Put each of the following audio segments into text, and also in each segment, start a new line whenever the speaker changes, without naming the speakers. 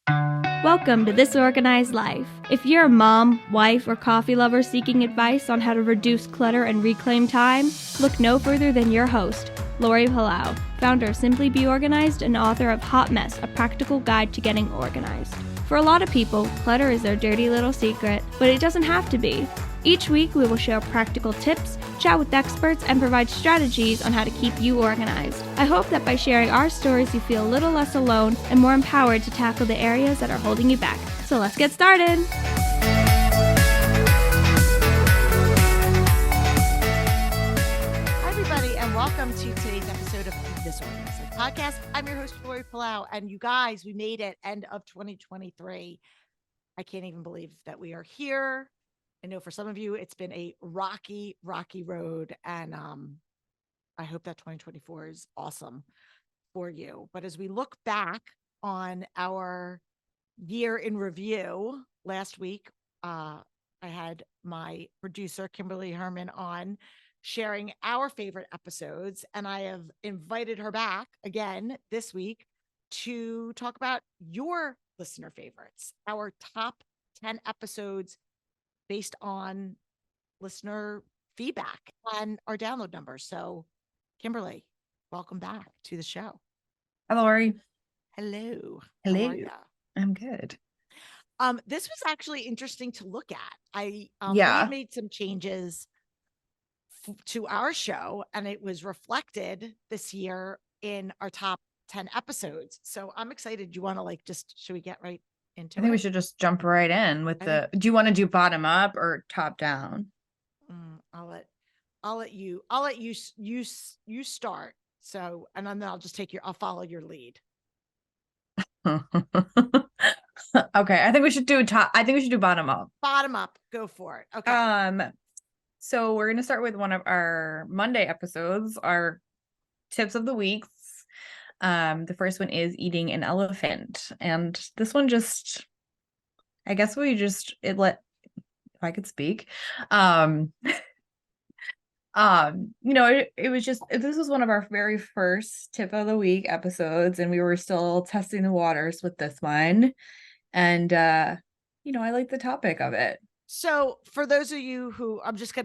Welcome to This Organized Life. If you're a mom, wife, or coffee lover seeking advice on how to reduce clutter and reclaim time, look no further than your host, Lori Palau, founder of Simply Be Organized and author of Hot Mess, a practical guide to getting organized. For a lot of people, clutter is their dirty little secret, but it doesn't have to be. Each week, we will share practical tips, chat with experts, and provide strategies on how to keep you organized. I hope that by sharing our stories, you feel a little less alone and more empowered to tackle the areas that are holding you back. So let's get started.
Hi, everybody, and welcome to today's episode of This Organized Life podcast. I'm your host, Lori Palau, and you guys, we made it end of 2023. I can't even believe that we are here. I know for some of you, it's been a rocky road, and I hope that 2024 is awesome for you. But as we look back on our year in review, last week, I had my producer, Kimberly Hermann, on sharing our favorite episodes, and I have invited her back again this week to talk about your listener favorites, our top 10 episodes based on listener feedback and our download numbers. So, Kimberly, welcome back to the show.
Hi, Lori.
Hello.
Hello.
How are ya?
I'm good.
This was actually interesting to look at. We
Yeah.
had made some changes to our show, and it was reflected this year in our top 10 episodes. So I'm excited. You want to should we get right into
I think
it?
we should just jump right in with do you want to do bottom up or top down?
I'll let you start. So, and then I'll just I'll follow your lead.
Okay. I think we should do bottom up.
Bottom up. Go for it. Okay.
So we're going to start with one of our Monday episodes, our tips of the weeks. The first one is eating an elephant. And this one I guess if I could speak. This was one of our very first tip of the week episodes, and we were still testing the waters with this one. And I like the topic of it.
So for those of you who I'm just gonna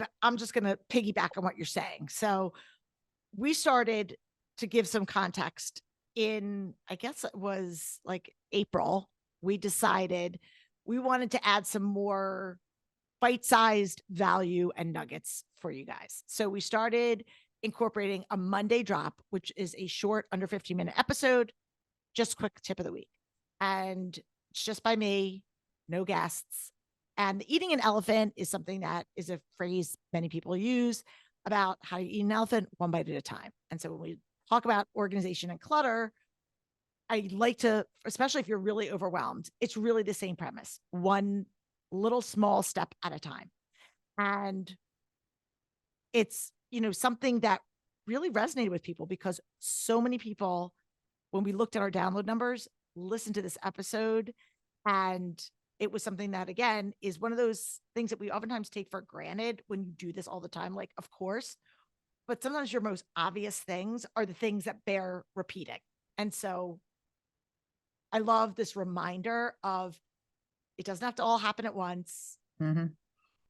piggyback on what you're saying. So we started to give some context in, I guess it was like April. We decided we wanted to add some more bite-sized value and nuggets for you guys. So we started incorporating a Monday drop, which is a short under 15-minute episode, just quick tip of the week. And it's just by me, no guests. And eating an elephant is something that is a phrase many people use about how you eat an elephant one bite at a time. And so when we talk about organization and clutter, I like to, especially if you're really overwhelmed, it's really the same premise. One little small step at a time. And it's, something that really resonated with people because so many people, when we looked at our download numbers, listened to this episode. And it was something that, again, is one of those things that we oftentimes take for granted when you do this all the time. Like, of course, but sometimes your most obvious things are the things that bear repeating. And so I love this reminder of it doesn't have to all happen at once.
Mm-hmm.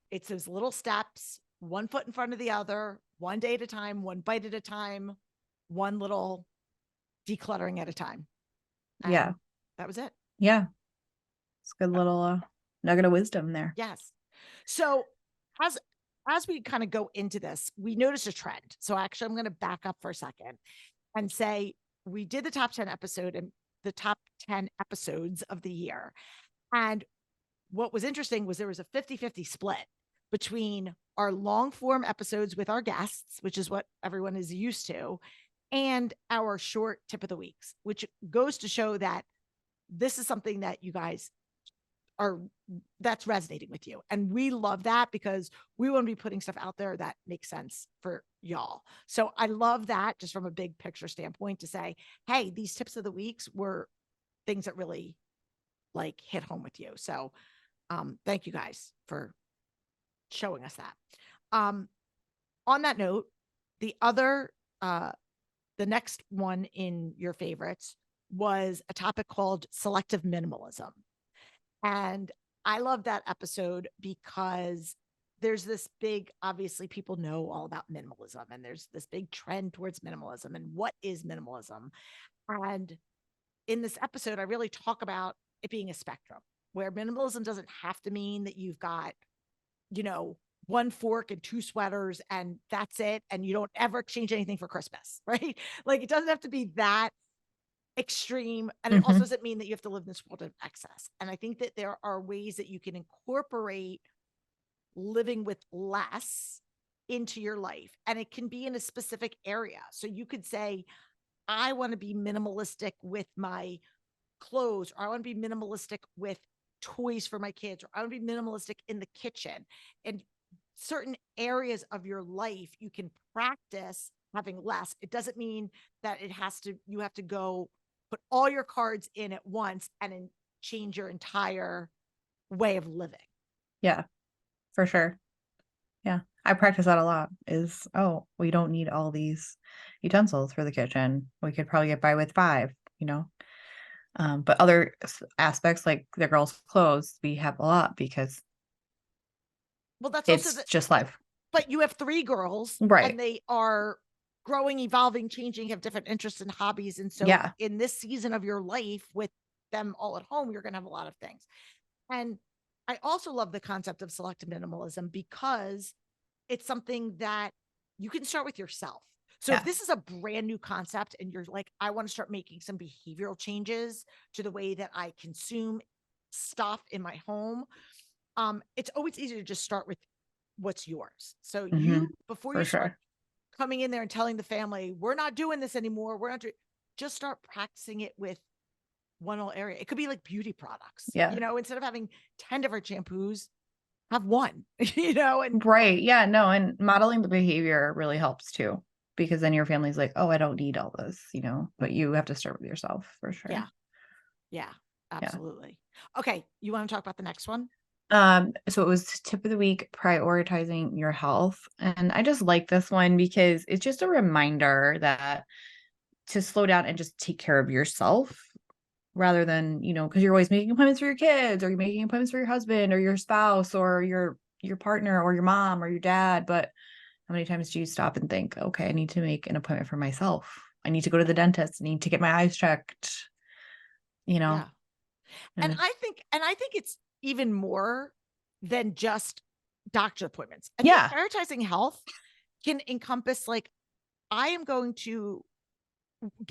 It's those little steps, one foot in front of the other, one day at a time, one bite at a time, one little decluttering at a time. And
yeah.
That was it.
Yeah. It's a good little nugget of wisdom there.
Yes. So as we kind of go into this, we noticed a trend. So actually, I'm going to back up for a second and say we did the top 10 episode and the top 10 episodes of the year. And what was interesting was there was a 50-50 split between our long form episodes with our guests, which is what everyone is used to, and our short tip of the weeks, which goes to show that this is something that you guys that's resonating with you. And we love that because we want to be putting stuff out there that makes sense for y'all. So I love that just from a big picture standpoint to say, hey, these tips of the weeks were things that really hit home with you. So thank you guys for showing us that. On that note, the next one in your favorites was a topic called selective minimalism. And I love that episode because there's this big, obviously people know all about minimalism, and there's this big trend towards minimalism and what is minimalism. And in this episode, I really talk about it being a spectrum where minimalism doesn't have to mean that you've got, one fork and two sweaters and that's it. And you don't ever exchange anything for Christmas, right? Like it doesn't have to be that extreme. And it also doesn't mean that you have to live in this world of excess. And I think that there are ways that you can incorporate living with less into your life. And it can be in a specific area. So you could say, I want to be minimalistic with my clothes, or I want to be minimalistic with toys for my kids, or I want to be minimalistic in the kitchen. And certain areas of your life, you can practice having less. It doesn't mean that you have to go put all your cards in at once and then change your entire way of living.
Yeah, for sure. Yeah. I practice that a lot we don't need all these utensils for the kitchen. We could probably get by with 5, but other aspects like the girls' clothes, we have a lot because
that's
it's
also
just life.
But you have 3 girls,
right?
And they are growing, evolving, changing, have different interests and hobbies. And so in this season of your life with them all at home, you're going to have a lot of things. And I also love the concept of selective minimalism because it's something that you can start with yourself. So if this is a brand new concept and you're like, I want to start making some behavioral changes to the way that I consume stuff in my home, it's always easier to just start with what's yours. So before you start coming in there and telling the family, we're not doing this anymore, just start practicing it with one little area. It could be like beauty products. Instead of having 10 different shampoos, have one, and
right. Yeah, no. And modeling the behavior really helps too, because then your family's like, oh, I don't need all this, but you have to start with yourself for sure.
Yeah, absolutely. Yeah. Okay. You want to talk about the next one?
So it was tip of the week, prioritizing your health. And I just like this one because it's just a reminder that to slow down and just take care of yourself rather than, because you're always making appointments for your kids, or you're making appointments for your husband or your spouse or your partner or your mom or your dad. But how many times do you stop and think, okay, I need to make an appointment for myself. I need to go to the dentist. I need to get my eyes checked,
Yeah. And I think it's even more than just doctor appointments. I think prioritizing health can encompass like, I am going to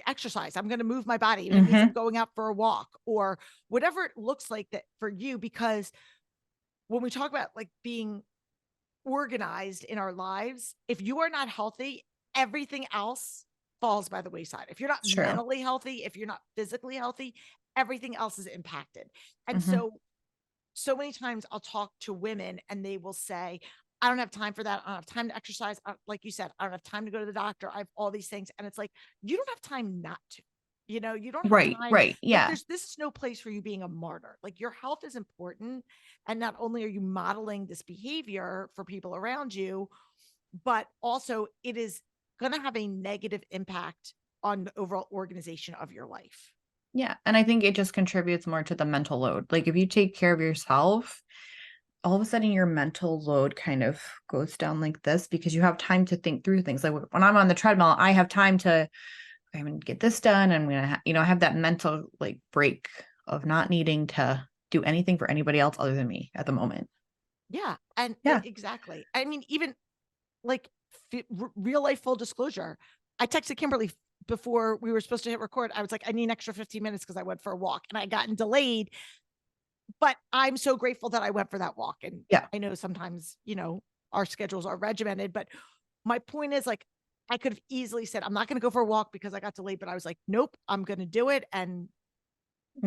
exercise. I'm going to move my body. Even if I'm going out for a walk or whatever it looks like that for you, because when we talk about like being organized in our lives, if you are not healthy, everything else falls by the wayside. If you're not mentally healthy, if you're not physically healthy, everything else is impacted. And so many times I'll talk to women and they will say, I don't have time for that. I don't have time to exercise. Like you said, I don't have time to go to the doctor. I have all these things. And it's like, you don't have time not to, you don't have time.
Right. Yeah.
Like this is no place for you being a martyr. Like your health is important. And not only are you modeling this behavior for people around you, but also it is going to have a negative impact on the overall organization of your life.
Yeah. And I think it just contributes more to the mental load. Like if you take care of yourself, all of a sudden your mental load kind of goes down like this because you have time to think through things. Like when I'm on the treadmill, I have time to, I'm going to get this done. I'm going to, have that mental like break of not needing to do anything for anybody else other than me at the moment.
Yeah. And exactly. I mean, even like real life full disclosure, I texted Kimberly before we were supposed to hit record. I was like, I need an extra 15 minutes because I went for a walk and I gotten delayed. But I'm so grateful that I went for that walk. And I know sometimes, our schedules are regimented, but my point is like, I could have easily said, I'm not going to go for a walk because I got delayed, but I was like, nope, I'm going to do it. And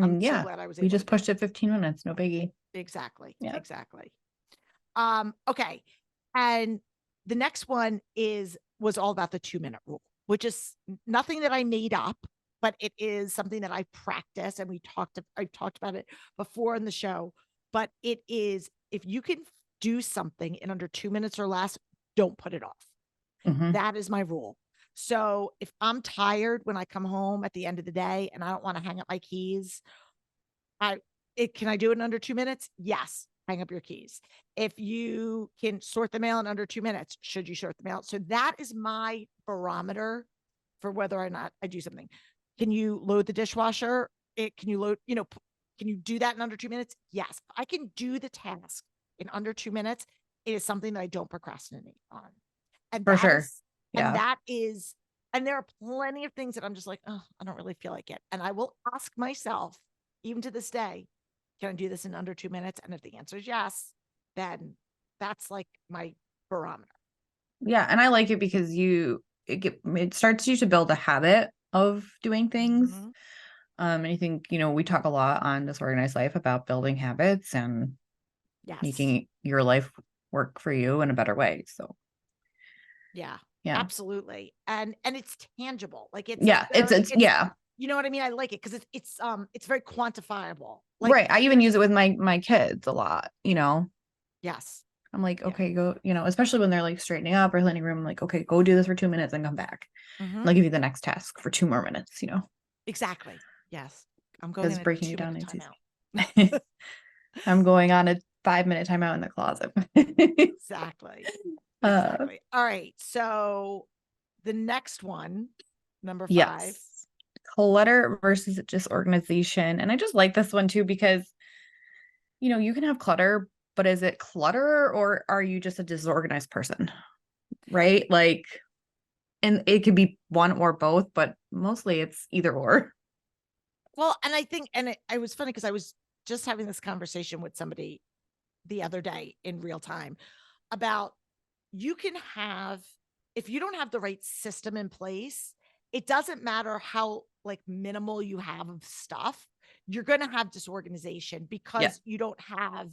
I'm so glad I was able
to just pushed it 15 minutes. No biggie.
Exactly. Yeah. Exactly. Okay. And the next one was all about the 2-minute rule, which is nothing that I made up, but it is something that I practice. And I talked about it before in the show, but it is, if you can do something in under 2 minutes or less, don't put it off. That is my rule. So if I'm tired when I come home at the end of the day and I don't want to hang up my keys, can I do it in under 2 minutes? Yes. Hang up your keys. If you can sort the mail in under 2 minutes, should you sort the mail? So that is my barometer for whether or not I do something. Can you load the dishwasher? Can you load, can you do that in under 2 minutes? Yes. I can do the task in under 2 minutes. It is something that I don't procrastinate on. And
For sure.
and that is, and there are plenty of things that I'm just like, oh, I don't really feel like it. And I will ask myself, even to this day, can I do this in under 2 minutes? And if the answer is yes, then that's like my barometer.
Yeah. And I like it because it starts you to build a habit of doing things.
Mm-hmm.
And I think, we talk a lot on Disorganized Life about building habits and making your life work for you in a better way. So
yeah, absolutely. And it's tangible. Like it's, you know what I mean? I like it because it's very quantifiable. Like,
right. I even use it with my kids a lot,
Yes.
I'm like, okay, go, especially when they're like straightening up or cleaning room, I'm like, okay, go do this for 2 minutes and come back.
Mm-hmm.
I'll give you the next task for 2 more minutes,
Exactly. Yes. I'm going in
breaking it down
into
timeout. I'm going on a 5-minute timeout in the closet.
Exactly. Exactly. All right. So the next one, number 5.
Yes. Clutter versus disorganization. And I just like this one too, because, you can have clutter, but is it clutter or are you just a disorganized person? Right? Like, and it could be one or both, but mostly it's either or.
Well, and I think, and it was funny because I was just having this conversation with somebody the other day in real time about you can have, if you don't have the right system in place, it doesn't matter how like minimal you have of stuff, you're going to have disorganization because you don't have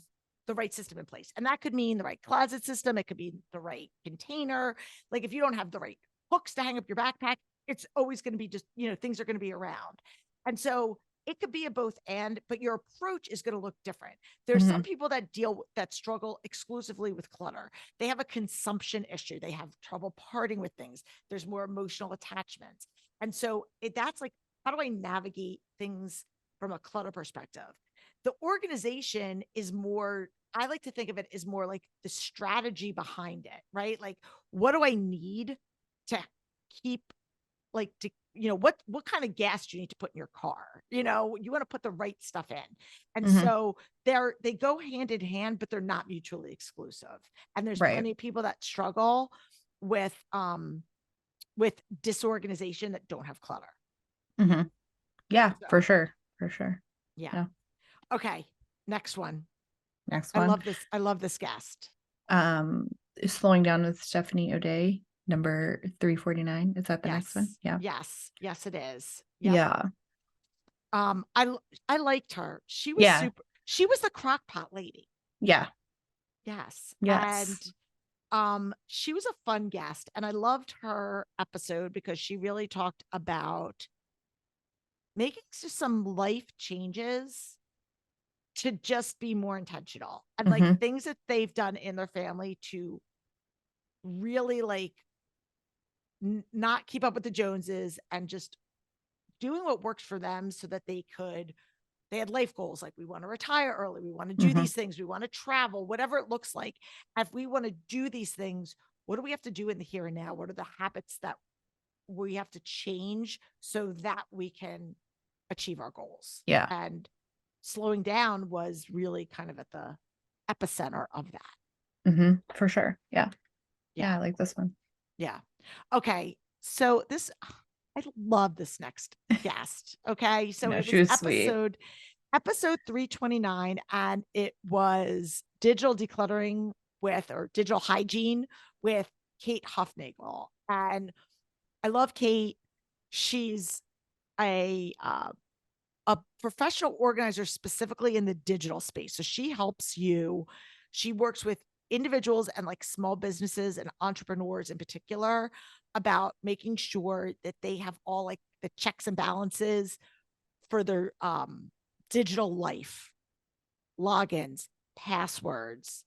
the right system in place. And that could mean the right closet system. It could be the right container. Like if you don't have the right hooks to hang up your backpack, it's always going to be just, things are going to be around. And so it could be a both and, but your approach is going to look different. There's some people that struggle exclusively with clutter. They have a consumption issue. They have trouble parting with things. There's more emotional attachments. And so that's like, how do I navigate things from a clutter perspective? The organization is more, I like to think of it as more like the strategy behind it, right? Like, what do I need to keep, like, to, what kind of gas do you need to put in your car? You want to put the right stuff in. And so they go hand in hand, but they're not mutually exclusive. And there's plenty of people that struggle with disorganization that don't have clutter.
Mm-hmm. Yeah, so, for sure.
Yeah. Okay. Next one.
I
love this guest.
Slowing Down with Stephanie O'Day, number 349. Is that the next one? Yeah.
Yes, it is.
Yep. Yeah.
I liked her. She was super. She was the crock pot lady.
Yeah.
Yes.
Yes.
And she was a fun guest, and I loved her episode because she really talked about making just some life changes to just be more intentional and like things that they've done in their family to really like not keep up with the Joneses and just doing what works for them so that they had life goals. Like, we want to retire early. We want to do these things. We want to travel, whatever it looks like. If we want to do these things, what do we have to do in the here and now? What are the habits that we have to change so that we can achieve our goals?
Yeah.
And slowing down was really kind of at the epicenter of that.
Mm-hmm. For sure. Yeah. I like this one.
Yeah. Okay. So I love this next guest. Okay. So it was episode 329, and it was digital decluttering or digital hygiene with Kate Hufnagel. And I love Kate. She's a professional organizer specifically in the digital space. So she works with individuals and like small businesses and entrepreneurs in particular about making sure that they have all like the checks and balances for their digital life, logins, passwords,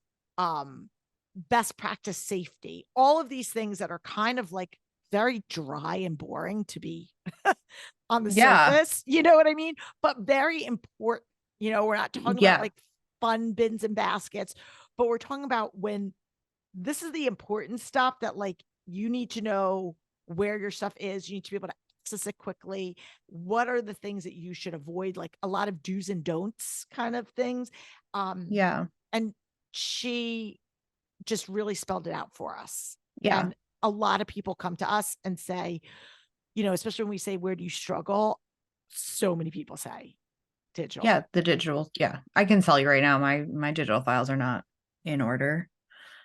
best practice safety, all of these things that are kind of like very dry and boring to be on the
Yeah.
surface. You know what I mean? But very important. You know, we're not talking
Yeah.
about like fun bins and baskets, but we're talking about when this is the important stuff that like you need to know where your stuff is. You need to be able to access it quickly. What are the things that you should avoid? Like a lot of do's and don'ts kind of things.
Yeah.
And she just really spelled it out for us.
Yeah.
And a lot of people come to us and say, you know, especially when we say, where do you struggle? So many people say digital.
Yeah. The digital. Yeah. I can tell you right now, my digital files are not in order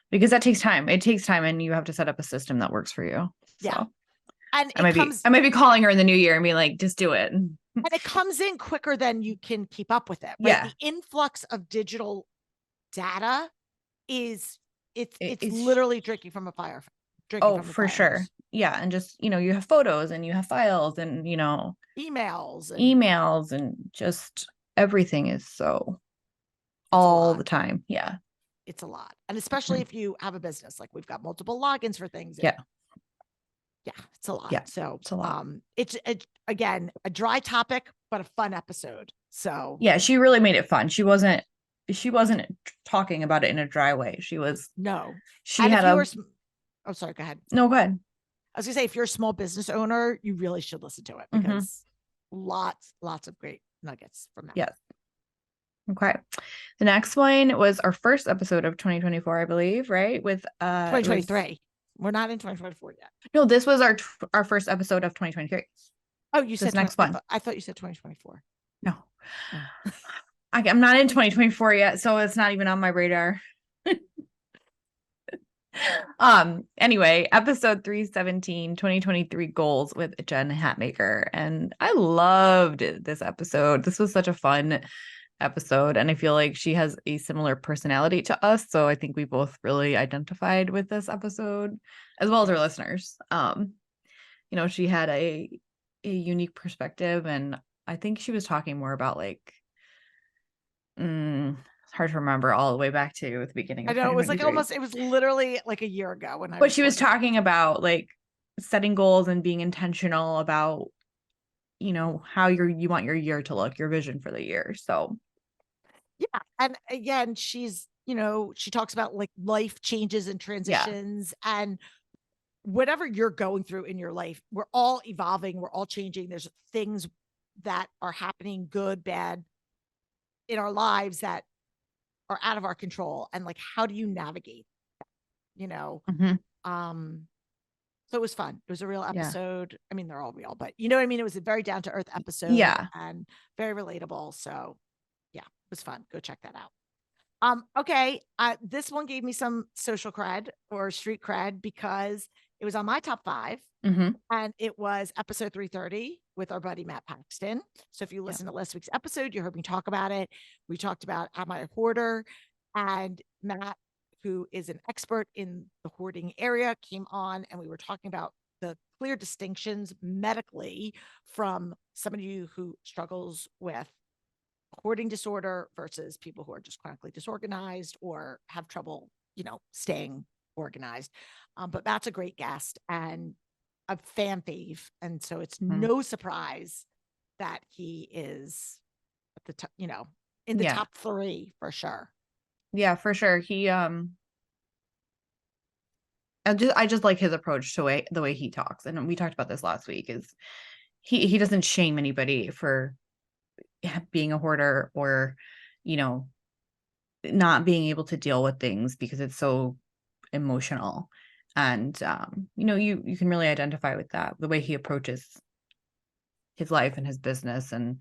because that takes time. It takes time and you have to set up a system that works for you. So
Yeah. And
I might be calling her in the new year and be like, just do it.
and it comes in quicker than you can keep up with it. Right?
Yeah.
The influx of digital data is it's
It's
literally drinking from a fire.
For sure. Yeah. And just, you have photos and you have files and,
emails
and just everything is so all the time. Yeah.
It's a lot. And especially if you have a business, like we've got multiple logins for things.
Yeah.
Yeah, it's a lot.
Yeah,
so
it's a lot.
It's again a dry topic, but a fun episode. So
yeah, she really made it fun. She wasn't talking about it in a dry way. She was She
and
had
oh, sorry, go ahead.
No, go ahead.
I was gonna say, if you're a small business owner, you really should listen to it because lots of great nuggets from that.
Yes. Okay. The next one was our first episode of 2024, I believe, right? With
2023. We're not in 2024 yet.
No, this was our first episode of 2023.
Oh, you said
next one.
I thought you said 2024.
No. Oh. I'm not in 2024 yet, so it's not even on my radar. Anyway, episode 317, 2023 goals with Jen Hatmaker. And I loved this episode. This was such a fun episode. And I feel like she has a similar personality to us. So I think we both really identified with this episode, as well as our listeners. She had a unique perspective. And I think she was talking more about like, it's hard to remember all the way back to the beginning of
I know, it was like it was literally like a year ago
But she was talking about like setting goals and being intentional about, how you want your year to look, your vision for the year. So
yeah. And again, she's, she talks about like life changes and transitions and whatever you're going through in your life, we're all evolving, we're all changing. There's things that are happening, good, bad, in our lives that are out of our control. And like, how do you navigate that, so it was fun. It was a real episode. I mean, they're all real, but you know what I mean? It was a very down to earth episode and very relatable. So yeah, it was fun. Go check that out. Okay. This one gave me some social cred or street cred because it was on my top 5 and it was episode 330 with our buddy Matt Paxton. So if you listen to last week's episode, you heard me talk about it. We talked about Am I a Hoarder? And Matt, who is an expert in the hoarding area, came on and we were talking about the clear distinctions medically from somebody who struggles with hoarding disorder versus people who are just chronically disorganized or have trouble, staying organized. But Matt's a great guest and a fan fave. And so it's no surprise that he is at the top, in the top 3 for sure.
Yeah, for sure. He I just like his approach to the way he talks. And we talked about this last week is he doesn't shame anybody for being a hoarder or, not being able to deal with things because it's so emotional. And, you can really identify with that, the way he approaches his life and his business and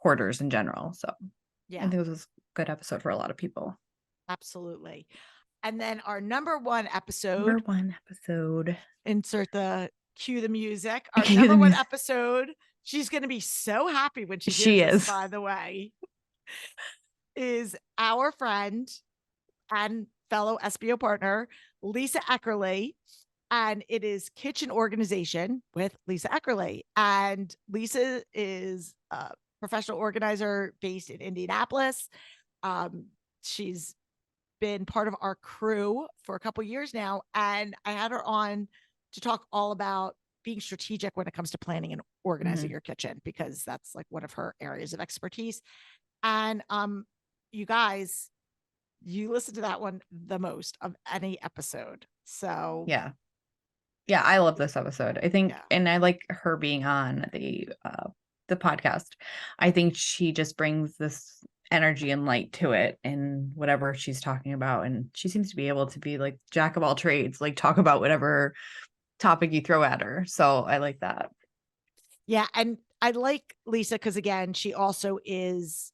hoarders in general. So I think it was a good episode for a lot of people.
Absolutely. And then our number one episode, insert cue the music. Our number one episode, she's going to be so happy when she hears this, by the way, is our friend and fellow SBO partner, Lisa Eckerle. And it is Kitchen Organization with Lisa Eckerle. And Lisa is a professional organizer based in Indianapolis. She's been part of our crew for a couple years now. And I had her on to talk all about being strategic when it comes to planning and organizing your kitchen, because that's like one of her areas of expertise. And you guys, you listen to that one the most of any episode. So
Yeah, I love this episode. I think, and I like her being on the podcast. I think she just brings this energy and light to it and whatever she's talking about, and she seems to be able to be like jack of all trades, like talk about whatever topic you throw at her. So I like that.
Yeah, and I like Lisa because, again, she also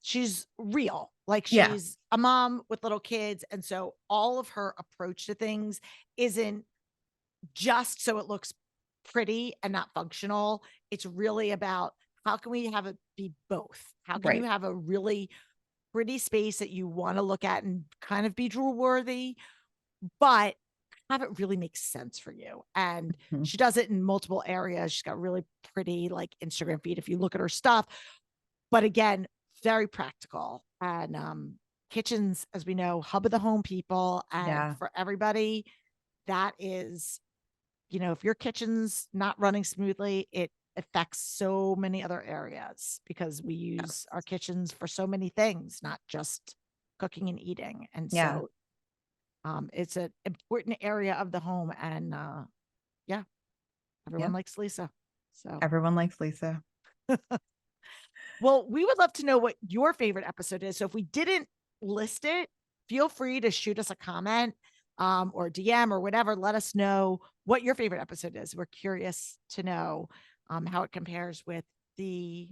she's real. Like, she's a mom with little kids, and so all of her approach to things isn't just so it looks pretty and not functional. It's really about, how can we have it be both? How can you have a really pretty space that you want to look at and kind of be drool worthy, but have it really make sense for you? And she does it in multiple areas. She's got really pretty like Instagram feed if you look at her stuff, but again, very practical. And kitchens, as we know, hub of the home, people. And for everybody, that is, if your kitchen's not running smoothly, it affects so many other areas, because we use our kitchens for so many things, not just cooking and eating. And so it's an important area of the home. And everyone likes Lisa. So
everyone likes Lisa.
Well, we would love to know what your favorite episode is. So if we didn't list it, feel free to shoot us a comment or DM or whatever. Let us know what your favorite episode is. We're curious to know how it compares with the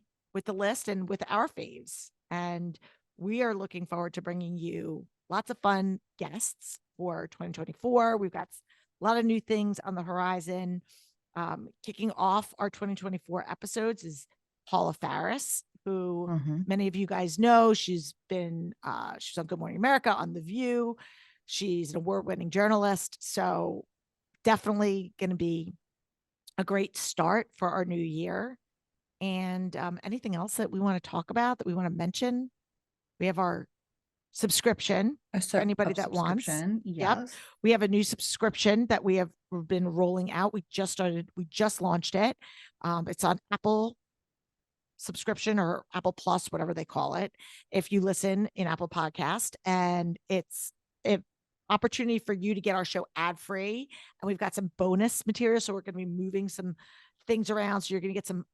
list and with our faves. And we are looking forward to bringing you lots of fun guests for 2024. We've got a lot of new things on the horizon. Kicking off our 2024 episodes is Paula Faris, who many of you guys know. She's on Good Morning America, on The View. She's an award-winning journalist. So definitely going to be a great start for our new year. And anything else that we want to talk about, that we want to mention? We have our subscription for anybody that wants.
Yes.
We have a new subscription that we've been rolling out. We just launched it. It's on Apple subscription or Apple Plus, whatever they call it, if you listen in Apple Podcast. And it's an opportunity for you to get our show ad free. And we've got some bonus material. So we're going to be moving some things around. So you're going to get some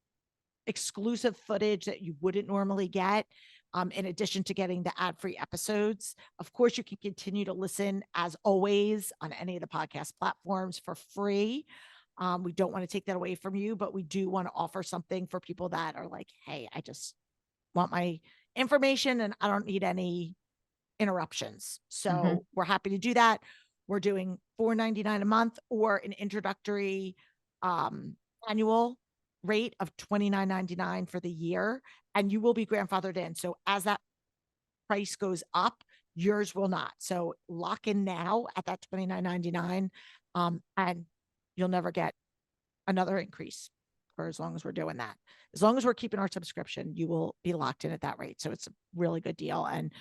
exclusive footage that you wouldn't normally get, in addition to getting the ad-free episodes. Of course, you can continue to listen, as always, on any of the podcast platforms for free. We don't want to take that away from you, but we do want to offer something for people that are like, hey, I just want my information and I don't need any interruptions. So we're happy to do that. We're doing $4.99 a month, or an introductory annual rate of $29.99 for the year, and you will be grandfathered in. So as that price goes up, yours will not. So lock in now at that $29.99, and you'll never get another increase for as long as we're doing that. As long as we're keeping our subscription, you will be locked in at that rate. So it's a really good deal. And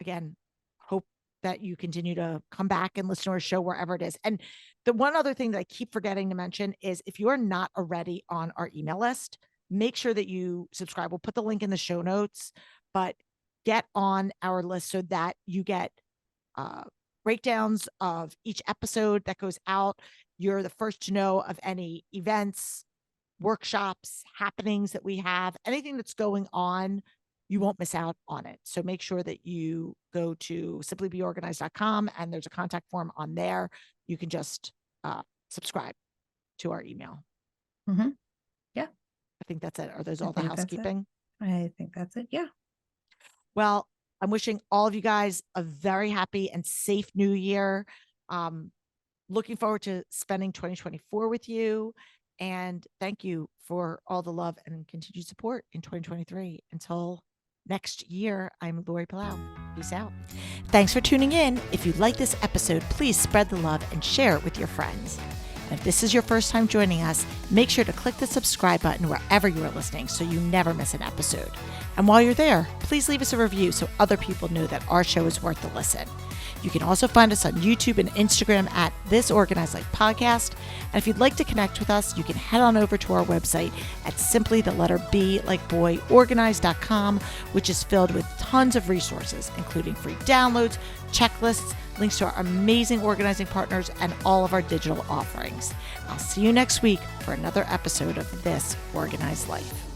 again, hope that you continue to come back and listen to our show wherever it is. And the one other thing that I keep forgetting to mention is, if you are not already on our email list, make sure that you subscribe. We'll put the link in the show notes, but get on our list so that you get breakdowns of each episode that goes out. You're the first to know of any events, workshops, happenings that we have, anything that's going on. You won't miss out on it. So make sure that you go to simplybeorganized.com, and there's a contact form on there. You can just subscribe to our email.
Yeah.
I think that's it. Are those all the housekeeping?
I think that's it. Yeah.
Well, I'm wishing all of you guys a very happy and safe new year. Looking forward to spending 2024 with you. And thank you for all the love and continued support in 2023. Until next year, I'm Lori Palau. Peace out. Thanks for tuning in. If you like this episode, please spread the love and share it with your friends. And if this is your first time joining us, make sure to click the subscribe button wherever you are listening so you never miss an episode. And while you're there, please leave us a review so other people know that our show is worth a listen. You can also find us on YouTube and Instagram at This Organized Life Podcast. And if you'd like to connect with us, you can head on over to our website at simply the letter B like boy organized.com, which is filled with tons of resources, including free downloads, checklists, links to our amazing organizing partners, and all of our digital offerings. I'll see you next week for another episode of This Organized Life.